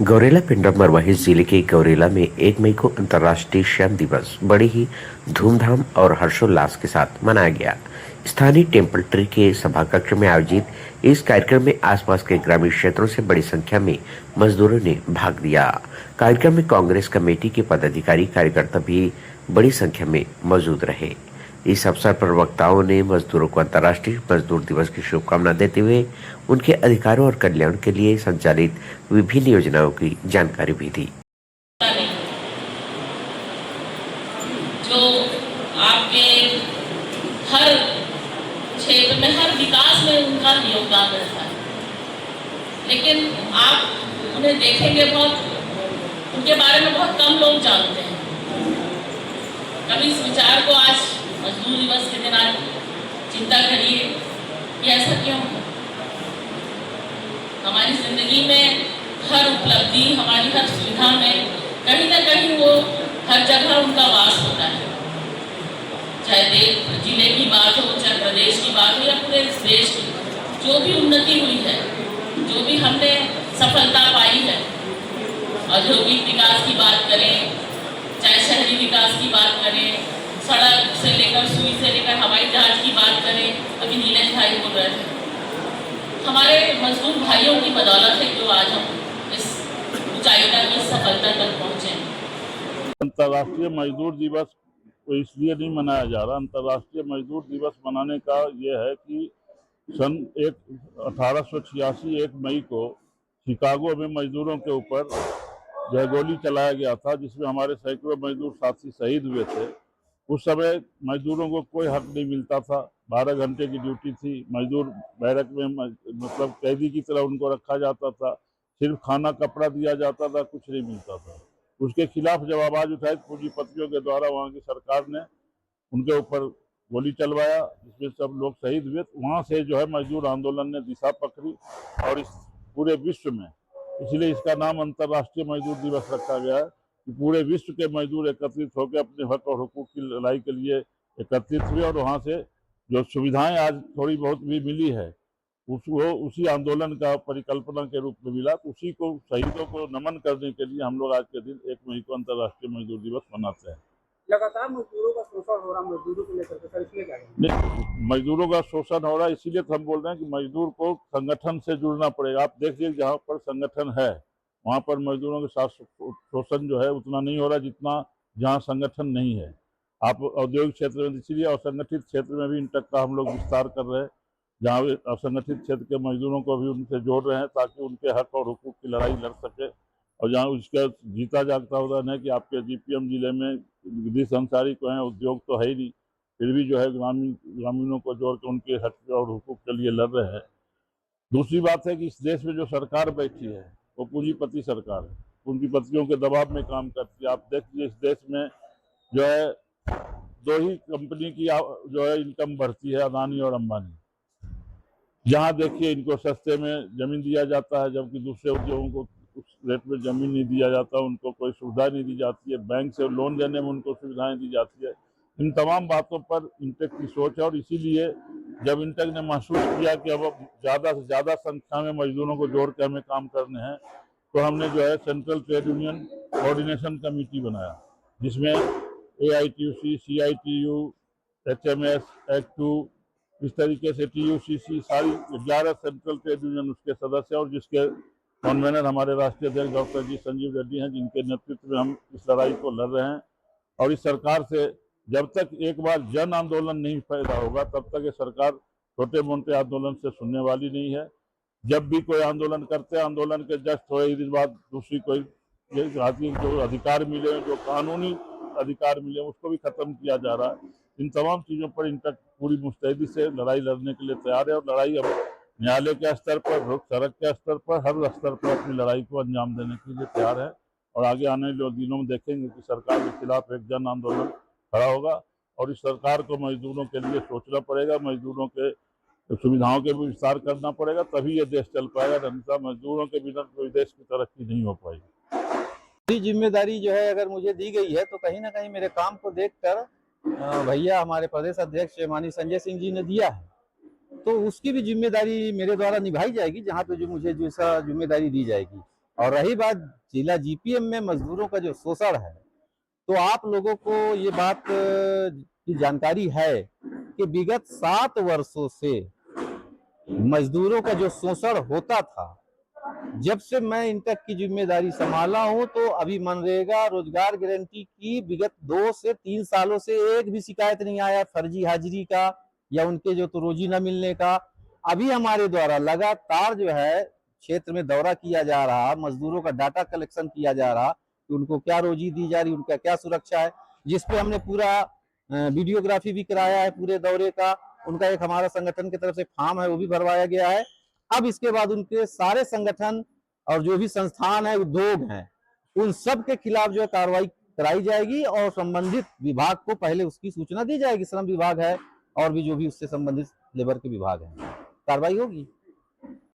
गौरेला पिंडम मरवाही जिले के गौरेला में 1 मई को अंतर्राष्ट्रीय श्रम दिवस बड़े ही धूमधाम और हर्षोल्लास के साथ मनाया गया। स्थानीय टेम्पल ट्री के सभाकक्ष में आयोजित इस कार्यक्रम में आसपास के ग्रामीण क्षेत्रों से बड़ी संख्या में मजदूरों ने भाग लिया। कार्यक्रम में कांग्रेस कमेटी के पदाधिकारी कार्यकर्ता भी बड़ी संख्या में मौजूद रहे। इस अवसर पर वक्ताओं ने मजदूरों को अंतर्राष्ट्रीय मजदूर दिवस की शुभकामना देते हुए उनके अधिकारों और कल्याण के लिए संचालित विभिन्न योजनाओं की जानकारी भी दी। जो आपके हर क्षेत्र में, हर विकास में उनका योगदान रहता है, लेकिन आप उन्हें देखेंगे उनके बारे में बहुत कम लोग जानते हैं। कभी इस विचार को आज मजदूर दिवस के दिन आज चिंता करिए कि ऐसा क्यों है। हमारी जिंदगी में हर उपलब्धि, हमारी हर सुविधा में कहीं ना कहीं वो हर जगह उनका वास होता है। चाहे जिले की बात हो, चाहे प्रदेश की बात हो या पूरे देश की, जो भी उन्नति हुई है, जो भी हमने सफलता पाई है, औद्योगिक विकास की बात करें, चाहे शहरी विकास की बात करें, सड़क से लेकर सुई से लेकर हवाई जहाज की बात करें, अभी नीलेश भाई बोल रहे थे, हमारे मजदूर भाइयों की बदौलत है जो आज हम इस ऊंचाई तक, इस सफलता तक पहुंचे। अंतर्राष्ट्रीय मजदूर दिवस तो इसलिए नहीं मनाया जा रहा। अंतर्राष्ट्रीय मजदूर दिवस मनाने का ये है कि सन 1886 1 मई को शिकागो में मजदूरों के ऊपर गोली चलाया गया था, जिसमें हमारे सैकड़ों मजदूर साथी शहीद हुए थे। उस समय मजदूरों को कोई हक नहीं मिलता था। 12 घंटे की ड्यूटी थी। मजदूर बैरक में मतलब कैदी की तरह उनको रखा जाता था। सिर्फ खाना कपड़ा दिया जाता था, कुछ नहीं मिलता था। उसके खिलाफ जब आवाज उठाई पूंजीपतियों के द्वारा, वहाँ की सरकार ने उनके ऊपर गोली चलवाया, जिसमें सब लोग शहीद हुए। वहाँ से जो है मजदूर आंदोलन ने दिशा पकड़ी और इस पूरे विश्व में, इसलिए इसका नाम अंतर्राष्ट्रीय मजदूर दिवस रखा गया है कि पूरे विश्व के मजदूर एकत्रित होकर अपने हक और हुकूक की लड़ाई के लिए एकत्रित हुए और वहाँ से जो सुविधाएं आज थोड़ी बहुत भी मिली है वो उसी आंदोलन का परिकल्पना के रूप में मिला। तो उसी को, शहीदों को नमन करने के लिए हम लोग आज के दिन 1 मई को अंतर्राष्ट्रीय मजदूर दिवस मनाते हैं। लगातार मजदूरों का शोषण हो रहा, मजदूरों को लेकर के सर इसमें क्या है? मजदूरों का शोषण हो रहा है, इसीलिए तो हम बोल रहे हैं कि मजदूर को संगठन से जुड़ना पड़ेगा। आप देखिए जहाँ पर संगठन है वहाँ पर मजदूरों के साथ शोषण जो है उतना नहीं हो रहा जितना जहाँ संगठन नहीं है। आप औद्योगिक क्षेत्र में, इसीलिए असंगठित क्षेत्र में भी इंटक का हम लोग विस्तार कर रहे हैं, जहाँ असंगठित क्षेत्र के मजदूरों को भी उनसे जोड़ रहे हैं ताकि उनके हक और हुकूक की लड़ाई लड़ सके। और जहाँ उसका जीता जागता उदाहरण है कि आपके जीपीएम जिले में गिरीश अंसारी को है, उद्योग तो है ही नहीं, फिर भी जो है ग्रामीणों को जोड़ के उनके हक और हुकूक के लिए लड़ रहे हैं। दूसरी बात है कि इस देश में जो सरकार बैठी है वो पूंजीपति सरकार है, पूंजीपतियों के दबाव में काम करती है। आप देखिए इस देश में जो है 2 ही कंपनी की जो है इनकम बढ़ती है, अदानी और अंबानी। जहाँ देखिए इनको सस्ते में जमीन दिया जाता है, जबकि दूसरे उद्योगों को उस रेट में जमीन नहीं दिया जाता, उनको कोई सुविधा नहीं दी जाती है, बैंक से लोन लेने में उनको सुविधाएं दी जाती है। इन तमाम बातों पर इंटेक की सोच है और इसीलिए जब इंटेक ने महसूस किया कि अब ज़्यादा से ज़्यादा संख्या में मजदूरों को जोड़ के हमें काम करने हैं, तो हमने जो है central trade union coordination committee बनाया, जिसमें AITUC, CITU, HMS, ACTU, इस तरीके से TUCC, सारी 11 सेंट्रल ट्रेड यूनियन उसके सदस्य और जिसके कन्वेनर हमारे राष्ट्रीय अध्यक्ष डॉक्टर जी संजीव रेड्डी हैं, जिनके नेतृत्व में हम इस लड़ाई को लड़ रहे हैं। और इस सरकार से जब तक एक बार जन आंदोलन नहीं पैदा होगा तब तक ये सरकार छोटे मोटे आंदोलन से सुनने वाली नहीं है। जब भी कोई आंदोलन करते हैं, आंदोलन के जस्ट थोड़े ही दिन बाद दूसरी कोई जो अधिकार मिले, जो कानूनी अधिकार मिले, उसको भी खत्म किया जा रहा है। इन तमाम चीज़ों पर इंटक पूरी मुस्तैदी से लड़ाई लड़ने के लिए तैयार है और लड़ाई अब न्यायालय के स्तर पर, सड़क के स्तर पर, हर स्तर पर अपनी लड़ाई को अंजाम देने के लिए तैयार है। और आगे आने वाले दिनों में देखेंगे कि सरकार के खिलाफ एक जन आंदोलन खड़ा होगा और इस सरकार को मजदूरों के लिए सोचना पड़ेगा, मजदूरों के सुविधाओं के भी विस्तार करना पड़ेगा, तभी ये देश चल पाएगा। अन्यथा मजदूरों के बिना कोई देश की तरक्की नहीं हो पाएगी। जिम्मेदारी जो है अगर मुझे दी गई है तो कहीं ना कहीं मेरे काम को देखकर भैया हमारे प्रदेश अध्यक्ष माननीय संजय सिंह जी ने दिया है, तो उसकी भी जिम्मेदारी मेरे द्वारा निभाई जाएगी, जहाँ पे जो मुझे जैसा जिम्मेदारी दी जाएगी। और रही बात जिला जीपीएम में मजदूरों का जो शोषण है, तो आप लोगों को ये बात की जानकारी है कि विगत 7 वर्षों से मजदूरों का जो शोषण होता था, जब से मैं इंटक की जिम्मेदारी संभाला हूं, तो अभी मनरेगा रोजगार गारंटी की विगत 2 से 3 सालों से एक भी शिकायत नहीं आया फर्जी हाजिरी का या उनके जो तो रोजी न मिलने का। अभी हमारे द्वारा लगातार जो है क्षेत्र में दौरा किया जा रहा, मजदूरों का डाटा कलेक्शन किया जा रहा कि उनको क्या रोजी दी जा रही, उनका क्या सुरक्षा है, जिसपे हमने पूरा वीडियोग्राफी भी कराया है पूरे दौरे का। उनका एक हमारा संगठन की तरफ से फॉर्म है, वो भी भरवाया गया है। अब इसके बाद उनके सारे संगठन और जो भी संस्थान है, उद्योग हैं, उन सब के खिलाफ जो है कार्रवाई कराई जाएगी और संबंधित विभाग को पहले उसकी सूचना दी जाएगी। श्रम विभाग है और भी जो भी उससे संबंधित लेबर के विभाग हैं, कार्रवाई होगी।